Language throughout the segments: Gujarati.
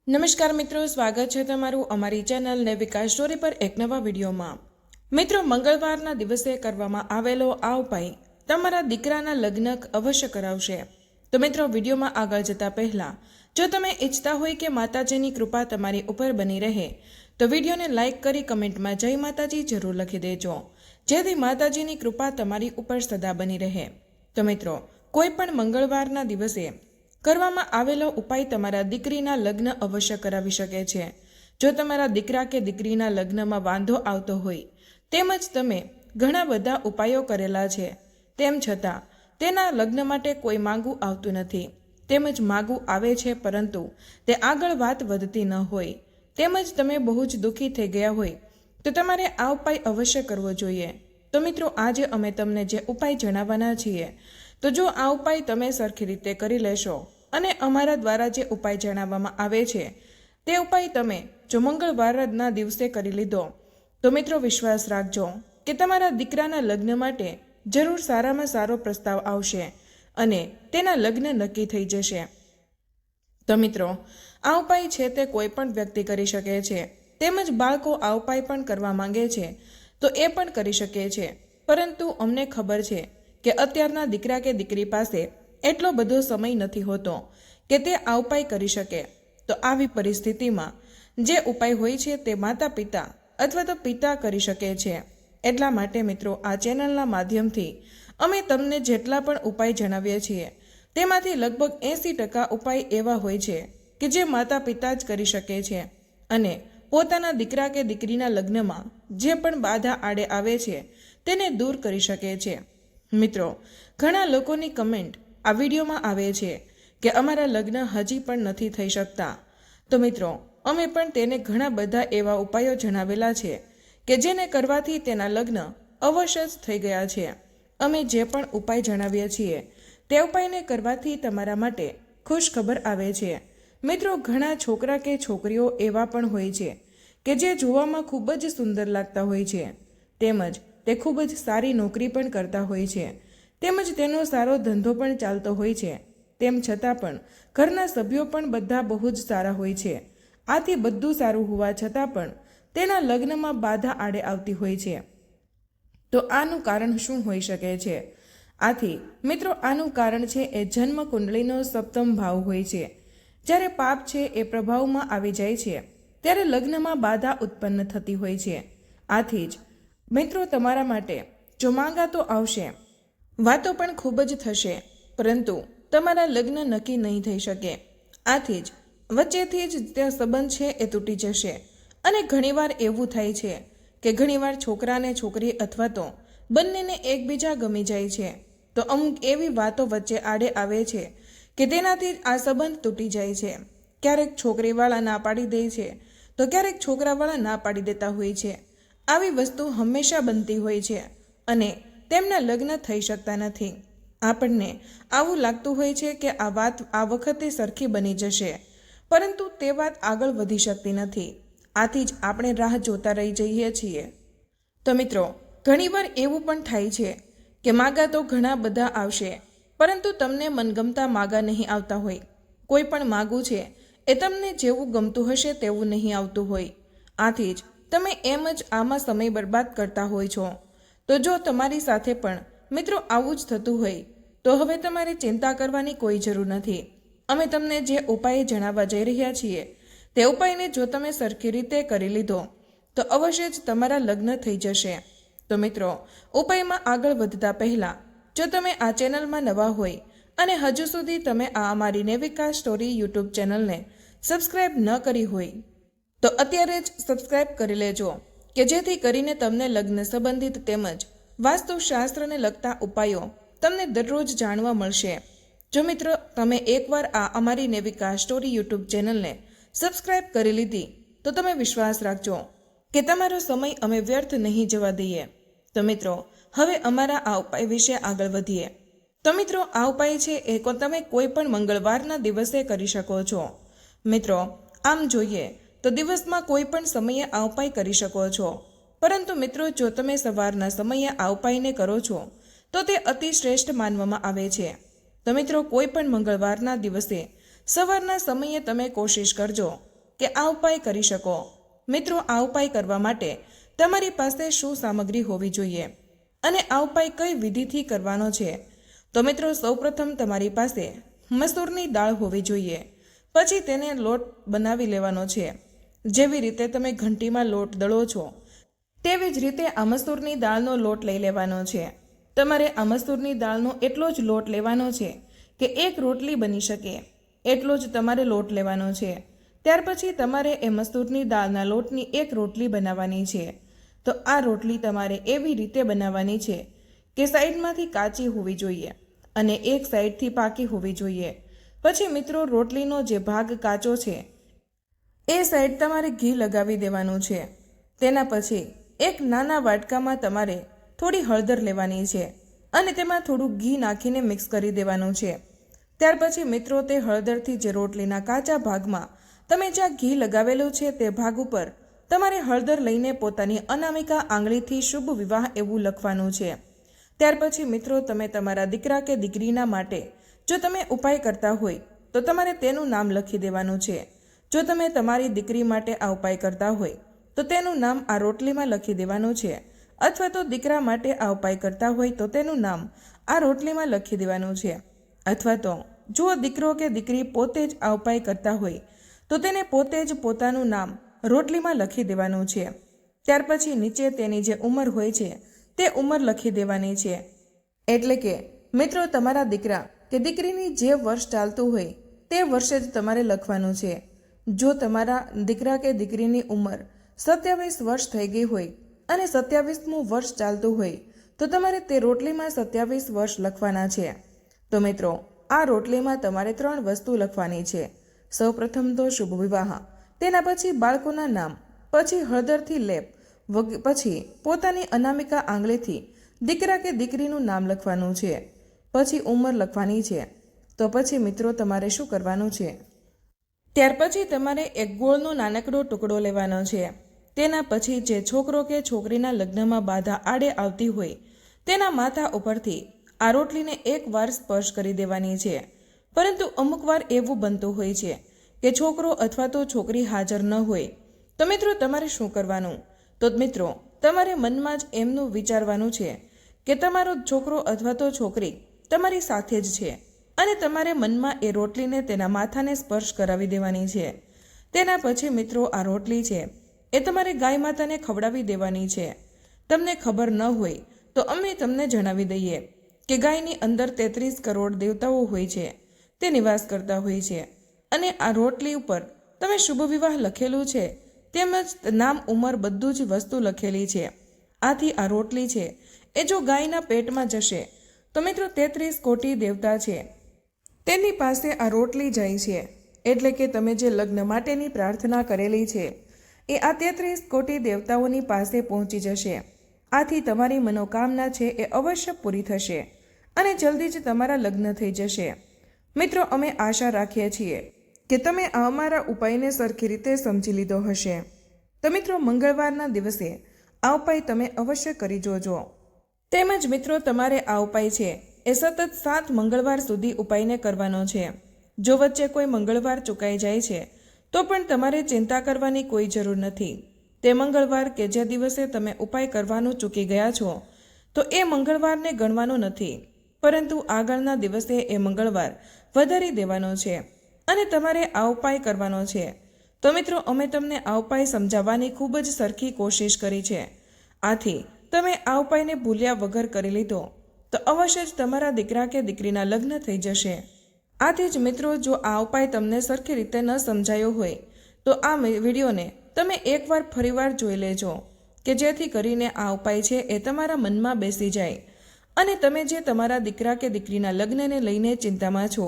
નમસ્કાર મિત્રો, સ્વાગત છે તમારું અમારી ચેનલ નેવિકા સ્ટોરી પર એક નવા વિડીયોમાં। મિત્રો, મંગળવારના દિવસે કરવામાં આવેલો આ ઉપાય તમારા દીકરાના લગ્ન અવશ્ય કરાવશે। તો મિત્રો, વિડીયોમાં આગળ જતા પહેલા જો તમે ઈચ્છતા હોય કે માતાજીની કૃપા તમારી ઉપર બની રહે તો વિડીયોને લાઇક કરી કમેન્ટમાં જય માતાજી જરૂર લખી દેજો, જેથી માતાજીની કૃપા તમારી ઉપર સદા બની રહે। તો મિત્રો, કોઈ પણ મંગળવારના દિવસે કરવામાં આવેલો ઉપાય તમારા દીકરીના લગ્ન અવશ્ય કરાવી શકે છે। જો તમારા દીકરા કે દીકરીના લગ્નમાં વાંધો આવતો હોય તેમજ તમે ઘણા બધા ઉપાયો કરેલા છે, તેમ છતાં તેના લગ્ન માટે કોઈ માગું આવતું નથી, તેમજ માગું આવે છે પરંતુ તે આગળ વાત વધતી ન હોય, તેમજ તમે બહુ જ દુઃખી થઈ ગયા હોય તો તમારે આ ઉપાય અવશ્ય કરવો જોઈએ। તો મિત્રો, આજે અમે તમને જે ઉપાય જણાવવાના છીએ, તો જો આ ઉપાય તમે સરખી રીતે કરી લેશો અને અમારા દ્વારા જે ઉપાય જણાવવામાં આવે છે તે ઉપાય તમે જો મંગળવારના દિવસે કરી લીધો તો મિત્રો વિશ્વાસ રાખજો કે તમારા દીકરાના લગ્ન માટે જરૂર સારામાં સારો પ્રસ્તાવ આવશે અને તેના લગ્ન નક્કી થઈ જશે। તો મિત્રો, આ ઉપાય છે તે કોઈ પણ વ્યક્તિ કરી શકે છે, તેમજ બાળકો આ ઉપાય પણ કરવા માંગે છે તો એ પણ કરી શકે છે, પરંતુ અમને ખબર છે કે અત્યારના દીકરા કે દીકરી પાસે એટલો બધો સમય નથી હોતો કે તે આ ઉપાય કરી શકે। તો આવી પરિસ્થિતિમાં જે ઉપાય હોય છે તે માતા પિતા અથવા તો પિતા કરી શકે છે। એટલા માટે મિત્રો, આ ચેનલના માધ્યમથી અમે તમને જેટલા પણ ઉપાય જણાવીએ છીએ તેમાંથી લગભગ 80% ઉપાય એવા હોય છે કે જે માતા પિતા જ કરી શકે છે અને પોતાના દીકરા કે દીકરીના લગ્નમાં જે પણ બાધા આડે આવે છે તેને દૂર કરી શકે છે। મિત્રો, ઘણા લોકોની કમેન્ટ આ વિડીયોમાં આવે છે કે અમારા લગ્ન હજી પણ નથી થઈ શકતા। તો મિત્રો, અમે પણ તેને ઘણા બધા એવા ઉપાયો જણાવેલા છે કે જેને કરવાથી તેના લગ્ન અવશ્ય જ થઈ ગયા છે। અમે જે પણ ઉપાય જણાવીએ છીએ તે ઉપાયને કરવાથી તમારા માટે ખુશ ખબર આવે છે। મિત્રો, ઘણા છોકરા કે છોકરીઓ એવા પણ હોય છે કે જે જોવામાં ખૂબ જ સુંદર લાગતા હોય છે, તેમજ તે ખૂબ જ સારી નોકરી પણ કરતા હોય છે, તેમજ તેનો સારો ધંધો પણ ચાલતો હોય છે, તેમ છતાં પણ ઘરના સભ્યો પણ બધા બહુ જ સારા હોય છે। આથી બધું સારું હોવા છતાં પણ તેના લગ્નમાં બાધા આડે આવતી હોય છે। તો આનું કારણ શું હોઈ શકે છે? આથી મિત્રો, આનું કારણ છે એ જન્મ કુંડળીનો સપ્તમ ભાવ હોય છે। જ્યારે પાપ છે એ પ્રભાવમાં આવી જાય છે ત્યારે લગ્નમાં બાધા ઉત્પન્ન થતી હોય છે। આથી જ મિત્રો, તમારા માટે જો માંગા તો આવશે, વાતો પણ ખૂબ જ થશે, પરંતુ તમારા લગ્ન નક્કી નહીં થઈ શકે। આથી જ વચ્ચેથી જ તે સંબંધ છે એ તૂટી જશે અને ઘણીવાર એવું થાય છે કે ઘણીવાર છોકરાને છોકરી અથવા તો બંનેને એકબીજા ગમી જાય છે તો અમુક એવી વાતો વચ્ચે આડે આવે છે કે તેનાથી આ સંબંધ તૂટી જાય છે। ક્યારેક છોકરીવાળા ના પાડી દે છે તો ક્યારેક છોકરાવાળા ના પાડી દેતા હોય છે। આવી વસ્તુ હંમેશા બનતી હોય છે અને તેમના લગ્ન થઈ શકતા નથી। આપણને આવું લાગતું હોય છે કે આ વાત આ વખતે સરખી બની જશે, પરંતુ તે વાત આગળ વધી શકતી નથી। આથી જ આપણે રાહ જોતા રહી જઈએ છીએ। તો મિત્રો, ઘણીવાર એવું પણ થાય છે કે માગા તો ઘણા બધા આવશે, પરંતુ તમને મનગમતા માગા નહીં આવતા હોય। કોઈ પણ માગું છે એ તમને જેવું ગમતું હશે તેવું નહીં આવતું હોય। આથી જ તમે એમ જ આમાં સમય બરબાદ કરતા હોય છો। તો જો તમારી સાથે પણ મિત્રો આવું જ થતું હોય તો હવે તમારે ચિંતા કરવાની કોઈ જરૂર નથી। અમે તમને જે ઉપાય જણાવવા જઈ રહ્યા છીએ તે ઉપાયને જો તમે સરખી રીતે કરી લીધો તો અવશ્ય જ તમારા લગ્ન થઈ જશે। તો મિત્રો, ઉપાયમાં આગળ વધતા પહેલા જો તમે આ ચેનલમાં નવા હોય અને હજુ સુધી તમે આ અમારી નેવિકા સ્ટોરી યુટ્યુબ ચેનલને સબસ્ક્રાઇબ ન કરી હોય તો અત્યારે જ સબસ્ક્રાઇબ કરી લેજો કે જેથી કરીને તમને લગ્ન સંબંધિત તેમજ વાસ્તુશાસ્ત્રને લગતા ઉપાયો તમને દરરોજ જાણવા મળશે। જો મિત્રો, તમે એકવાર આ અમારી નેવિકા સ્ટોરી યુટ્યુબ ચેનલને સબસ્ક્રાઇબ કરી લીધી તો તમે વિશ્વાસ રાખજો કે તમારો સમય અમે વ્યર્થ નહીં જવા દઈએ। તો મિત્રો, હવે અમારા આ ઉપાય વિશે આગળ વધીએ। તો મિત્રો, આ ઉપાય છે એ તમે કોઈ પણ મંગળવારના દિવસે કરી શકો છો। મિત્રો, આમ જોઈએ તો દિવસમાં કોઈ પણ સમયે આ ઉપાય કરી શકો છો, પરંતુ મિત્રો જો તમે સવારના સમયે આ ઉપાયને કરો છો તો તે અતિ શ્રેષ્ઠ માનવામાં આવે છે। તો મિત્રો, કોઈ પણ મંગળવારના દિવસે સવારના સમયે તમે કોશિશ કરજો કે આ ઉપાય કરી શકો। મિત્રો, આ ઉપાય કરવા માટે તમારી પાસે શું સામગ્રી હોવી જોઈએ અને આ ઉપાય કઈ વિધિથી કરવાનો છે? તો મિત્રો, સૌપ્રથમ તમારી પાસે મસૂરની દાળ હોવી જોઈએ। પછી તેને લોટ બનાવી લેવાનો છે। જેવી રીતે તમે ઘંટીમાં લોટ દળો છો તેવી જ રીતે આ મસૂરની દાળનો લોટ લઈ લેવાનો છે। તમારે આ મસૂરની દાળનો એટલો જ લોટ લેવાનો છે કે એક રોટલી બની શકે એટલો જ તમારે લોટ લેવાનો છે। ત્યાર પછી તમારે એ મસૂરની દાળના લોટની એક રોટલી બનાવવાની છે। તો આ રોટલી તમારે એવી રીતે બનાવવાની છે કે સાઈડમાંથી કાચી હોવી જોઈએ અને એક સાઈડથી પાકી હોવી જોઈએ। પછી મિત્રો, રોટલીનો જે ભાગ કાચો છે એ સાઈડ તમારે ઘી લગાવી દેવાનું છે। તેના પછી એક નાના વાટકામાં તમારે થોડી હળદર લેવાની છે અને તેમાં થોડું ઘી નાખીને મિક્સ કરી દેવાનું છે। ત્યાર પછી મિત્રો, તે હળદરથી જે રોટલીના કાચા ભાગમાં તમે જ્યાં ઘી લગાવેલું છે તે ભાગ ઉપર તમારે હળદર લઈને પોતાની અનામિકા આંગળીથી શુભ વિવાહ એવું લખવાનું છે। ત્યાર પછી મિત્રો, તમે તમારા દીકરા કે દીકરીના માટે જો તમે ઉપાય કરતા હોય તો તમારે તેનું નામ લખી દેવાનું છે। જો તમે તમારી દીકરી માટે આ ઉપાય કરતા હોય તો તેનું નામ આ રોટલીમાં લખી દેવાનું છે, અથવા તો દીકરા માટે આ ઉપાય કરતા હોય તો તેનું નામ આ રોટલીમાં લખી દેવાનું છે, અથવા તો જો દીકરો કે દીકરી પોતે જ આ ઉપાય કરતા હોય તો તેને પોતે જ પોતાનું નામ રોટલીમાં લખી દેવાનું છે। ત્યાર પછી નીચે તેની જે ઉંમર હોય છે તે ઉંમર લખી દેવાની છે। એટલે કે મિત્રો, તમારા દીકરા કે દીકરીની જે વર્ષ ચાલતું હોય તે વર્ષે જ તમારે લખવાનું છે। જો તમારા દીકરા કે દીકરીની ઉંમર 27 વર્ષ થઈ ગઈ હોય અને 27મું વર્ષ ચાલતું હોય તો તમારે તે રોટલીમાં 27 વર્ષ લખવાના છે। તો મિત્રો, આ રોટલીમાં તમારે 3 વસ્તુ લખવાની છે। સૌપ્રથમ તો શુભ વિવાહ, તેના પછી બાળકોના નામ, પછી હળદરથી લેપ, પછી પોતાની અનામિકા આંગળીથી દીકરા કે દીકરીનું નામ લખવાનું છે, પછી ઉંમર લખવાની છે। તો પછી મિત્રો, તમારે શું કરવાનું છે? ત્યાર પછી તમારે એક ગોળનો નાનકડો ટુકડો લેવાનો છે। તેના પછી જે છોકરો કે છોકરીના લગ્નમાં બાધા આડે આવતી હોય તેના માથા ઉપરથી આ રોટલીને એકવાર સ્પર્શ કરી દેવાની છે। પરંતુ અમુક વાર એવું બનતું હોય છે કે છોકરો અથવા તો છોકરી હાજર ન હોય તો મિત્રો, તમારે શું કરવાનું? તો મિત્રો, તમારે મનમાં જ એમનું વિચારવાનું છે કે તમારો છોકરો અથવા તો છોકરી તમારી સાથે જ છે અને તમારે મનમાં એ રોટલીને તેના માથાને સ્પર્શ કરાવી દેવાની છે। તેના પછી મિત્રો, આ રોટલી છે એ તમારે ગાય માતાને ખવડાવી દેવાની છે। તમને ખબર ન હોય તો અમે તમને જણાવી દઈએ કે ગાયની અંદર 33 કરોડ દેવતાઓ હોય છે, તે નિવાસ કરતા હોય છે અને આ રોટલી ઉપર તમે શુભ વિવાહ લખેલું છે તેમજ નામ, ઉંમર બધું જ વસ્તુ લખેલી છે। આથી આ રોટલી છે એ જો ગાયના પેટમાં જશે તો મિત્રો 33 કોટી દેવતા છે તેની પાસે આ રોટલી જાય છે। એટલે કે તમે જે લગ્ન માટેની પ્રાર્થના કરેલી છે એ આ 33 કોટી દેવતાઓની પાસે પહોંચી જશે। આથી તમારી મનોકામના છે એ અવશ્ય પૂરી થશે અને જલ્દી જ તમારા લગ્ન થઈ જશે। મિત્રો, અમે આશા રાખીએ છીએ કે તમે આ અમારા ઉપાયને સરખી રીતે સમજી લીધો હશે। તો મિત્રો, મંગળવારના દિવસે આ ઉપાય તમે અવશ્ય કરી જોજો। તેમજ મિત્રો, તમારે આ ઉપાય છે એ સતત 7 મંગળવાર સુધી ઉપાયને કરવાનો છે। જો વચ્ચે કોઈ મંગળવાર ચૂકાઈ જાય છે તો પણ તમારે ચિંતા કરવાની કોઈ જરૂર નથી। તે મંગળવાર કે જે દિવસે તમે ઉપાય કરવાનું ચૂકી ગયા છો તો એ મંગળવારને ગણવાનો નથી, પરંતુ આગળના દિવસે એ મંગળવાર વધારી દેવાનો છે અને તમારે આ ઉપાય કરવાનો છે। તો મિત્રો, અમે તમને આ ઉપાય સમજાવવાની ખૂબ જ સરખી કોશિશ કરી છે। આથી તમે આ ઉપાયને ભૂલ્યા વગર કરી લીધો તો અવશ્ય જ તમારા દીકરા કે દીકરીના લગ્ન થઈ જશે। આથી જ મિત્રો, જો આ ઉપાય તમને સરખી રીતે ન સમજાયો હોય તો આ વિડીયોને તમે એકવાર ફરીવાર જોઈ લેજો કે જેથી કરીને આ ઉપાય છે એ તમારા મનમાં બેસી જાય અને તમે જે તમારા દીકરા કે દીકરીના લગ્નને લઈને ચિંતામાં છો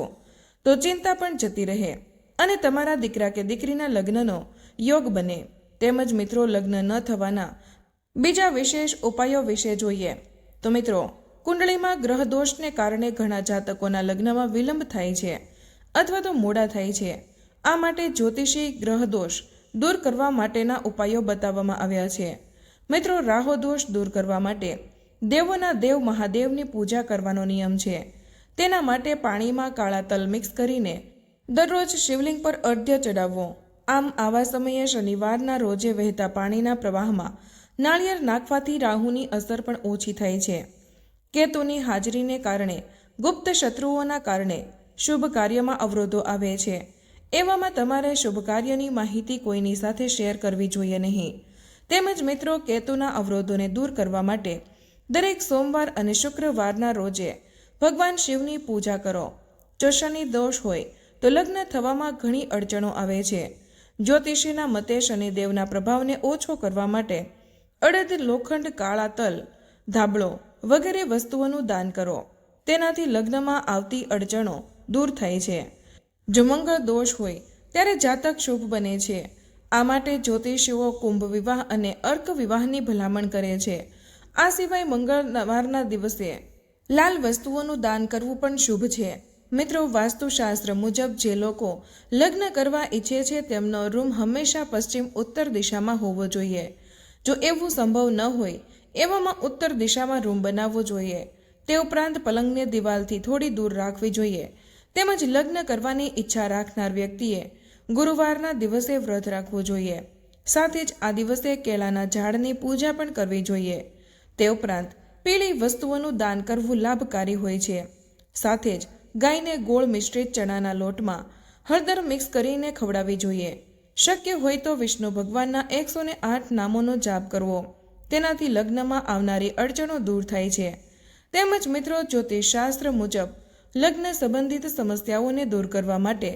તો ચિંતા પણ જતી રહે અને તમારા દીકરા કે દીકરીના લગ્નનો યોગ બને। તેમજ મિત્રો, લગ્ન ન થવાના બીજા વિશેષ ઉપાયો વિશે જોઈએ તો મિત્રો, કુંડળીમાં ગ્રહ દોષને કારણે ઘણા જાતકોના લગ્નમાં વિલંબ થાય છે અથવા તો મોડા થાય છે। આ માટે જ્યોતિષી ગ્રહ દોષ દૂર કરવા માટેના ઉપાયો બતાવવામાં આવ્યા છે। મિત્રો, રાહુ દોષ દૂર કરવા માટે દેવોના દેવ મહાદેવની પૂજા કરવાનો નિયમ છે। તેના માટે પાણીમાં કાળા તલ મિક્સ કરીને દરરોજ શિવલિંગ પર અર્ધ્ય ચડાવવો આમ આવા સમયે શનિવારના રોજે વહેતા પાણીના પ્રવાહમાં નાળિયેર નાખવાથી રાહુની અસર પણ ઓછી થાય છે. કેતુની હાજરીને કારણે ગુપ્ત શત્રુઓના કારણે શુભ કાર્યમાં અવરોધો આવે છે. એવામાં તમારે શુભ કાર્યની માહિતી કોઈની સાથે શેર કરવી જોઈએ નહીં. તેમજ મિત્રો, કેતુના અવરોધોને દૂર કરવા માટે દરેક સોમવાર અને શુક્રવારના રોજે ભગવાન શિવની પૂજા કરો. જો શનિ દોષ હોય તો લગ્ન થવામાં ઘણી અડચણો આવે છે. જ્યોતિષીના મતે શનિદેવના પ્રભાવને ઓછો કરવા માટે અડદ, લોખંડ, કાળા તલ, ધાબળો વગેરે વસ્તુઓનું દાન કરો. તેનાથી લગ્નમાં આવતી અડચણો દૂર થાય છે. જો મંગળ દોષ હોય ત્યારે જાતક શુભ બને છે. આ માટે જ્યોતિષીઓ કુંભ વિવાહ અને અર્ક વિવાહની ભલામણ કરે છે. આ સિવાય મંગળવારના દિવસે લાલ વસ્તુઓનું દાન કરવું પણ શુભ છે. મિત્રો, વાસ્તુશાસ્ત્ર મુજબ જે લોકો લગ્ન કરવા ઈચ્છે છે તેમનો રૂમ હંમેશા પશ્ચિમ ઉત્તર દિશામાં હોવો જોઈએ. જો એવું સંભવ ન હોય એવામાં ઉત્તર દિશામાં રૂમ બનાવવો જોઈએ. તે ઉપરાંત પલંગને દિવાલથી થોડી દૂર રાખવી જોઈએ. તેમજ લગ્ન કરવાની ઈચ્છા રાખનાર વ્યક્તિએ ગુરુવારના દિવસે વ્રત રાખવું જોઈએ. સાથે જ આ દિવસે કેળાના ઝાડની પૂજા પણ કરવી જોઈએ. તે ઉપરાંત પીળી વસ્તુઓનું દાન કરવું લાભકારી હોય છે. સાથે જ ગાયને ગોળ મિશ્રિત ચણાના લોટમાં હળદર મિક્સ કરીને ખવડાવવી જોઈએ. શક્ય હોય તો વિષ્ણુ ભગવાનના 108 નામોનો જાપ કરવો. તેનાથી લગ્નમાં આવનારી અડચણો દૂર થાય છે. તેમજ મિત્રો, જ્યોતિષશાસ્ત્ર મુજબ લગ્ન સંબંધિત સમસ્યાઓને દૂર કરવા માટે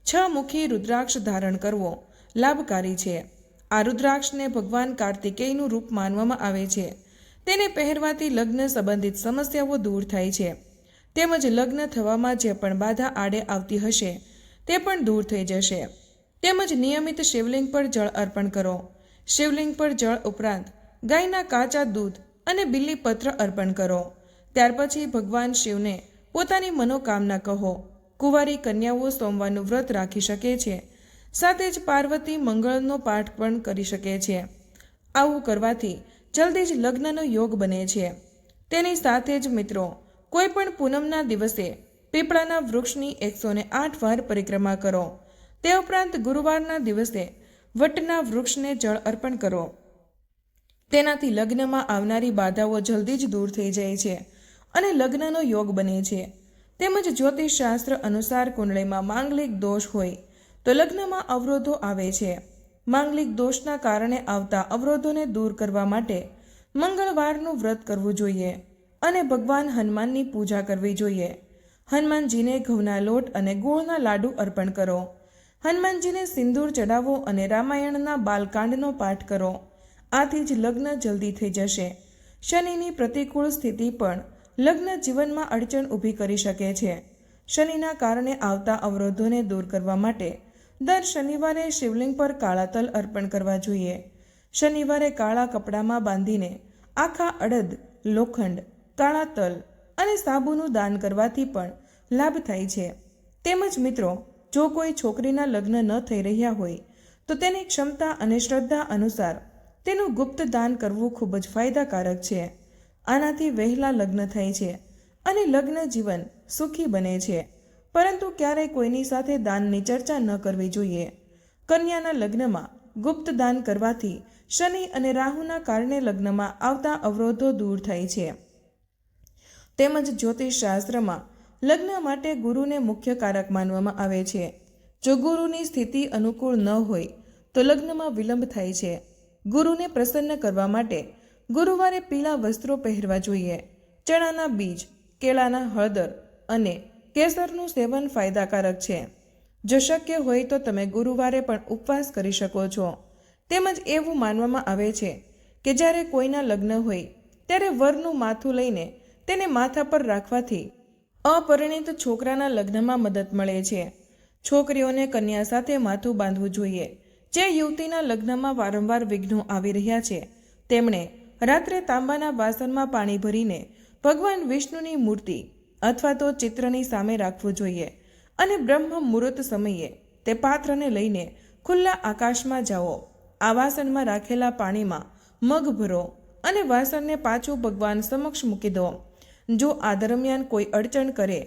6 મુખી રુદ્રાક્ષ ધારણ કરવો લાભકારી છે. આ રુદ્રાક્ષને ભગવાન કાર્તિકેયનું રૂપ માનવામાં આવે છે. તેને પહેરવાથી લગ્ન સંબંધિત સમસ્યાઓ દૂર થાય છે. તેમજ લગ્ન થવામાં જે પણ બાધા આડે આવતી હશે તે પણ દૂર થઈ જશે. તેમજ નિયમિત શિવલિંગ પર જળ અર્પણ કરો. શિવલિંગ પર જળ ઉપરાંત ગાયના કાચા દૂધ અને બીલીપત્ર અર્પણ કરો. ત્યાર પછી ભગવાન શિવને પોતાની મનોકામના કહો. કુંવારી કન્યાઓ સોમવારનું વ્રત રાખી શકે છે. સાથે જ પાર્વતી મંગળનો પાઠ પણ કરી શકે છે. આવું કરવાથી જલ્દી જ લગ્નનો યોગ બને છે. તેની સાથે જ મિત્રો, કોઈ પણ પૂનમના દિવસે પીપળાના વૃક્ષની 108 વાર પરિક્રમા કરો. તે ઉપરાંત ગુરુવારના દિવસે વટના વૃક્ષને જળ અર્પણ કરો. તેનાથી લગ્નમાં આવનારી બાધાઓ જલ્દી જ દૂર થઈ જાય છે અને લગ્નનો યોગ બને છે. તેમજ જ્યોતિષશાસ્ત્ર અનુસાર કુંડળીમાં માંગલિક દોષ હોય તો લગ્નમાં અવરોધો આવે છે. માંગલિક દોષના કારણે આવતા અવરોધોને દૂર કરવા માટે મંગળવારનું વ્રત કરવું જોઈએ અને ભગવાન હનુમાનની પૂજા કરવી જોઈએ. હનુમાનજીને ઘઉંના લોટ અને ગોળના લાડુ અર્પણ કરો. હનુમાનજીને સિંદૂર ચડાવો અને રામાયણના બાલકાંડનો પાઠ કરો. આથી જ લગ્ન જલ્દી થઈ જશે. શનિની પ્રતિકૂળ સ્થિતિ પણ લગ્ન જીવનમાં અડચણ ઊભી કરી શકે છે. શનિના કારણે આવતા અવરોધોને દૂર કરવા માટે દર શનિવારે શિવલિંગ પર કાળા તલ અર્પણ કરવા જોઈએ. શનિવારે કાળા કપડામાં બાંધીને આખા અડદ, લોખંડ, કાળા તલ અને સાબુનું દાન કરવાથી પણ લાભ થાય છે. તેમજ મિત્રો, જો કોઈ છોકરીના લગ્ન ન થઈ રહ્યા હોય તો તેની ક્ષમતા અને શ્રદ્ધા અનુસાર તેનું ગુપ્ત દાન કરવું ખૂબ જ ફાયદાકારક છે. આનાથી વહેલા લગ્ન થાય છે અને લગ્ન જીવન સુખી બને છે. પરંતુ ક્યારેય કોઈની સાથે દાનની ચર્ચા ન કરવી જોઈએ. કન્યાના લગ્નમાં ગુપ્ત દાન કરવાથી શનિ અને રાહુના કારણે લગ્નમાં આવતા અવરોધો દૂર થાય છે. તેમજ જ્યોતિષશાસ્ત્રમાં લગ્ન માટે ગુરુને મુખ્ય કારક માનવામાં આવે છે. જો ગુરુની સ્થિતિ અનુકૂળ ન હોય તો લગ્નમાં વિલંબ થાય છે. ગુરુને પ્રસન્ન કરવા માટે ગુરુવારે પીળા વસ્ત્રો પહેરવા જોઈએ. ચણાના બીજ, કેળાના હળદર અને કેસરનું સેવન ફાયદાકારક છે. જો શક્ય હોય તો તમે ગુરુવારે પણ ઉપવાસ કરી શકો છો. તેમજ એવું માનવામાં આવે છે કે જ્યારે કોઈના લગ્ન હોય ત્યારે વરનું માથું લઈને તેને માથા પર રાખવાથી અપરિણીત છોકરાના લગ્નમાં મદદ મળે છે. છોકરીઓને કન્યા સાથે માથું બાંધવું જોઈએ. જે યુવતીના લગ્નમાં વારંવાર વિઘ્નો આવી રહ્યા છે તેમણે રાત્રે તાંબાના વાસણમાં પાણી ભરીને ભગવાન વિષ્ણુની મૂર્તિ અથવા તો ચિત્રની સામે રાખવું જોઈએ અને બ્રહ્મ મુહૂર્ત સમયે તે પાત્રને લઈને ખુલ્લા આકાશમાં જાઓ. આ વાસણમાં રાખેલા પાણીમાં મગ ભરો અને વાસણને પાછું ભગવાન સમક્ષ મૂકી દો. જો આ દરમિયાન કોઈ અડચણ કરે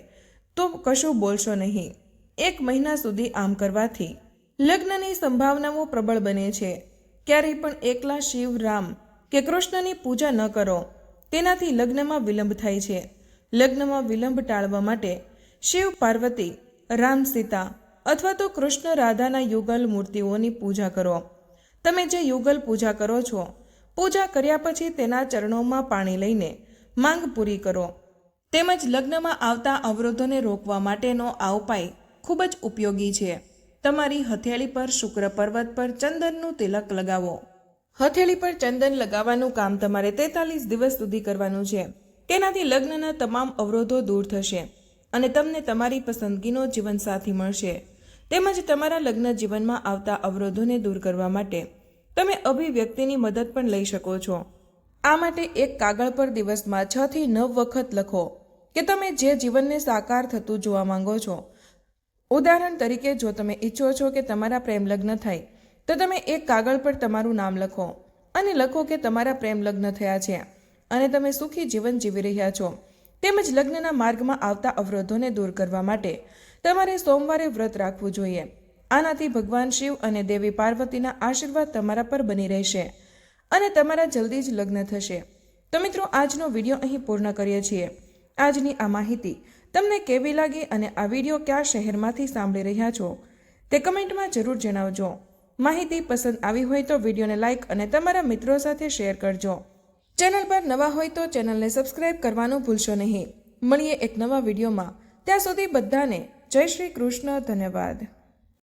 તો કશું બોલશો નહીં. 1 મહિના સુધી આમ કરવાથી લગ્નની સંભાવનાઓ પ્રબળ બને છે. ક્યારેય પણ એકલા શિવ, રામ કે કૃષ્ણની પૂજા ન કરો, તેનાથી લગ્નમાં વિલંબ થાય છે. લગ્નમાં વિલંબ ટાળવા માટે શિવ પાર્વતી, રામ સીતા અથવા તો કૃષ્ણ રાધાના યુગલ મૂર્તિઓની પૂજા કરો. તમે જે યુગલ પૂજા કરો છો, પૂજા કર્યા પછી તેના ચરણોમાં પાણી લઈને માંગ પૂરી કરો. તેમજ લગ્નમાં આવતા અવરોધોને રોકવા માટેનો આ ઉપાય ખૂબ જ ઉપયોગી છે. તમારી હથેળી પર શુક્ર પર્વત પર ચંદનનું તિલક લગાવો. હથેળી પર ચંદન લગાવવાનું કામ તમારે 43 દિવસ સુધી કરવાનું છે. તેનાથી લગ્નના તમામ અવરોધો દૂર થશે અને તમને તમારી પસંદગીનો જીવનસાથી મળશે. તેમજ તમારા લગ્ન જીવનમાં આવતા અવરોધોને દૂર કરવા માટે તમે અભિવ્યક્તિની મદદ પણ લઈ શકો છો. આ માટે એક કાગળ પર દિવસમાં 6 થી 9 વખત લખો કે તમે જે જીવનને સાકાર થતું જોવા માંગો છો. ઉદાહરણ તરીકે, જો તમે ઈચ્છો છો કે તમારા પ્રેમ લગ્ન થાય, તો તમે એક કાગળ પર તમારું નામ લખો અને લખો કે તમારા પ્રેમ લગ્ન થયા છે અને તમે સુખી જીવન જીવી રહ્યા છો. તેમજ લગ્નના માર્ગમાં આવતા અવરોધોને દૂર કરવા માટે તમારે સોમવારે વ્રત રાખવું જોઈએ. આનાથી ભગવાન શિવ અને દેવી પાર્વતીના આશીર્વાદ તમારા પર બની રહેશે અને તમારા જલ્દી જ લગ્ન થશે. તો મિત્રો, આજનો વિડીયો અહીં પૂર્ણ કરીએ છીએ. આજની આ માહિતી તમને કેવી લાગી અને આ વિડીયો કયા શહેરમાંથી સાંભળી રહ્યા છો તે કમેન્ટમાં જરૂર જણાવજો. માહિતી પસંદ આવી હોય તો વિડીયોને લાઇક અને તમારા મિત્રો સાથે શેર કરજો. ચેનલ પર નવા હોય તો ચેનલને સબસ્ક્રાઇબ કરવાનું ભૂલશો નહીં. મળીએ એક નવા વિડીયોમાં. ત્યાં સુધી બધાને જય શ્રી કૃષ્ણ. ધન્યવાદ.